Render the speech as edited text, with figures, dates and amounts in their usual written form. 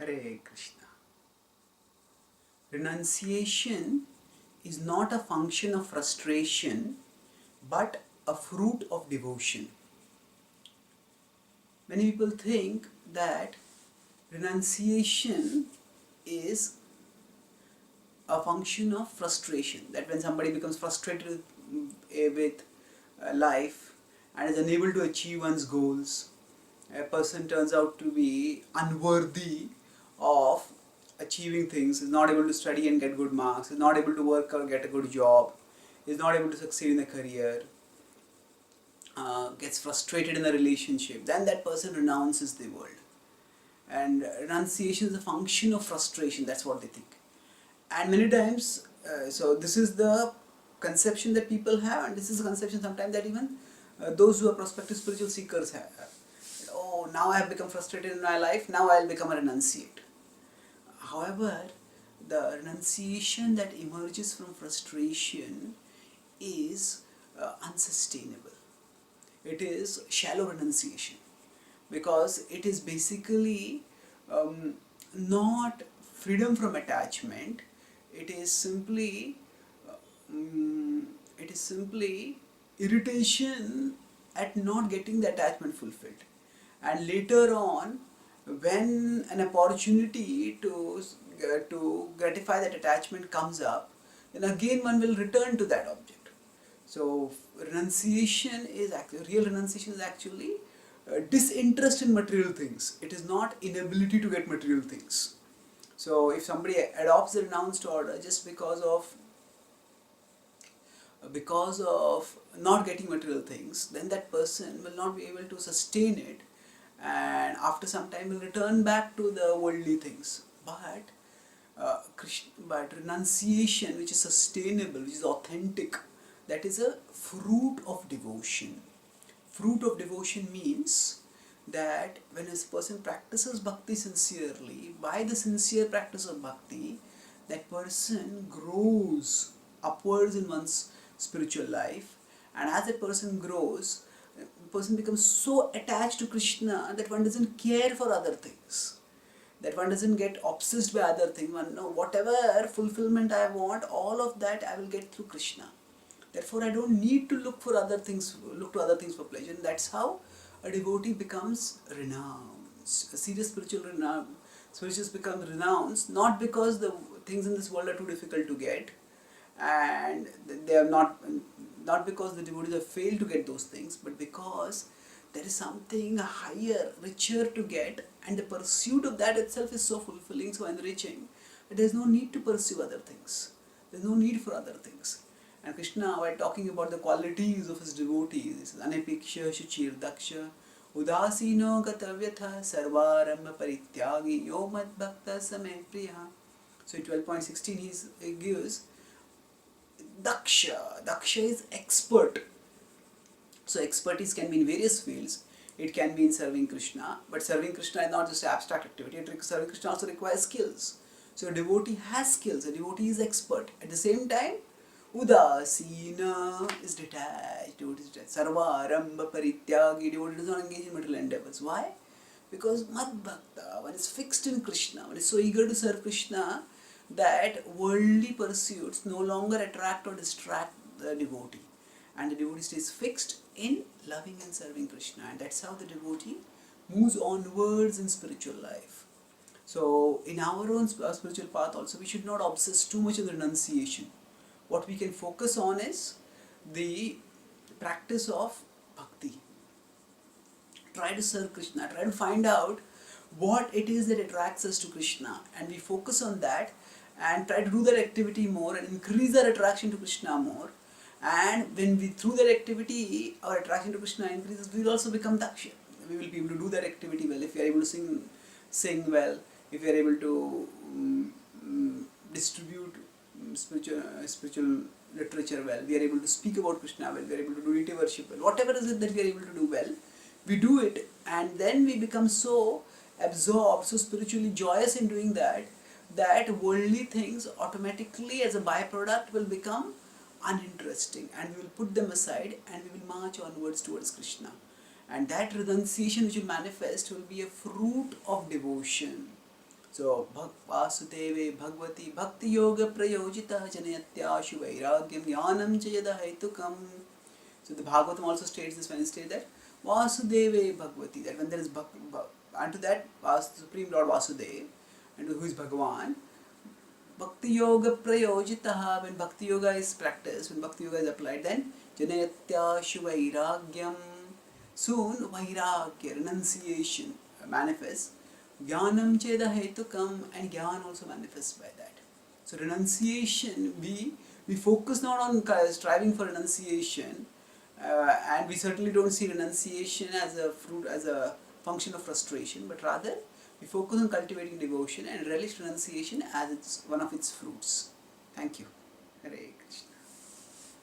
Hare Krishna. Renunciation is not a function of frustration but a fruit of devotion. Many people think that renunciation is a function of frustration, that when somebody becomes frustrated with life and is unable to achieve one's goals, a person turns out to be unworthy of achieving things, is not able to study and get good marks, is not able to work or get a good job, is not able to succeed in a career, gets frustrated in a relationship, then that person renounces the world. And renunciation is a function of frustration, that's what they think. And many times, so this is the conception that people have, and this is a conception sometimes that even those who are prospective spiritual seekers have. Oh, now I have become frustrated in my life, now I will become a renunciate. However, the renunciation that emerges from frustration is unsustainable. It is shallow renunciation because it is basically not freedom from attachment. It is simply irritation at not getting the attachment fulfilled. And later on, when an opportunity to gratify that attachment comes up, then again one will return to that object. So renunciation is actually, real renunciation is actually disinterest in material things. It is not inability to get material things. So if somebody adopts the renounced order just because of not getting material things, then that person will not be able to sustain it, and after some time will return back to the worldly things. But renunciation, which is sustainable, which is authentic, that is a fruit of devotion. Fruit of devotion means that when a person practices bhakti sincerely, by the sincere practice of bhakti, that person grows upwards in one's spiritual life, and as that person grows, the person becomes so attached to Krishna that one doesn't care for other things, that one doesn't get obsessed by other things. One know whatever fulfillment I want, all of that I will get through Krishna. Therefore, I don't need to look to other things for pleasure. And that's how a devotee becomes renounced. A serious spirituals become renounced, not because the things in this world are too difficult to get, and they are not because the devotees have failed to get those things, but because there is something higher, richer to get, and the pursuit of that itself is so fulfilling, so enriching, that there is no need to pursue other things. There is no need for other things. And Krishna, while talking about the qualities of his devotees, he says, Anapeksha Shuchir Daksha Udasino Gatavyatha Sarvaramba Parityagi Yo Mad Bhakta Same Priya. So in 12.16 he gives Daksha. Daksha is expert. So expertise can be in various fields. It can be in serving Krishna, but serving Krishna is not just an abstract activity. Serving Krishna also requires skills. So a devotee has skills. A devotee is expert. At the same time, Udasina is detached. Devotee is detached. Sarva Aramba Parityagi. Devotee does not engage in material endeavors. Why? Because Mad Bhakta, one is fixed in Krishna. One is so eager to serve Krishna that worldly pursuits no longer attract or distract the devotee. And the devotee stays fixed in loving and serving Krishna. And that's how the devotee moves onwards in spiritual life. So in our own spiritual path also, we should not obsess too much on the renunciation. What we can focus on is the practice of bhakti. Try to serve Krishna, try to find out what it is that attracts us to Krishna, and we focus on that and try to do that activity more and increase our attraction to Krishna more. And when we, through that activity, our attraction to Krishna increases, we will also become Daksha. We will be able to do that activity well. If we are able to sing well, if we are able to distribute spiritual literature well, we are able to speak about Krishna well, we are able to do deity worship well, whatever is it that we are able to do well, we do it, and then we become so absorbed, so spiritually joyous in doing that, that worldly things automatically as a byproduct will become uninteresting, and we will put them aside and we will march onwards towards Krishna. And that renunciation which will manifest will be a fruit of devotion. So, Vasudeve Bhagavati Bhakti Yoga Prayojita Janayatyashu Vairagyam Jnanam Jayada Haitukam. So the Bhagavatam also states this when it states that Vasudeve Bhagavati, that when there is unto that Supreme Lord Vasudeva, and who is Bhagavan, Bhakti Yoga Prayojitaha, when Bhakti Yoga is practiced, when Bhakti Yoga is applied, then Janayatyashu Vairagyam, soon Vairagya, renunciation manifests. Jnanam Cheda Hetukam, and Jnana also manifests by that. So renunciation, we focus not on striving for renunciation, and we certainly don't see renunciation as a fruit, as a function of frustration, but rather we focus on cultivating devotion and relish renunciation as one of its fruits. Thank you. Hare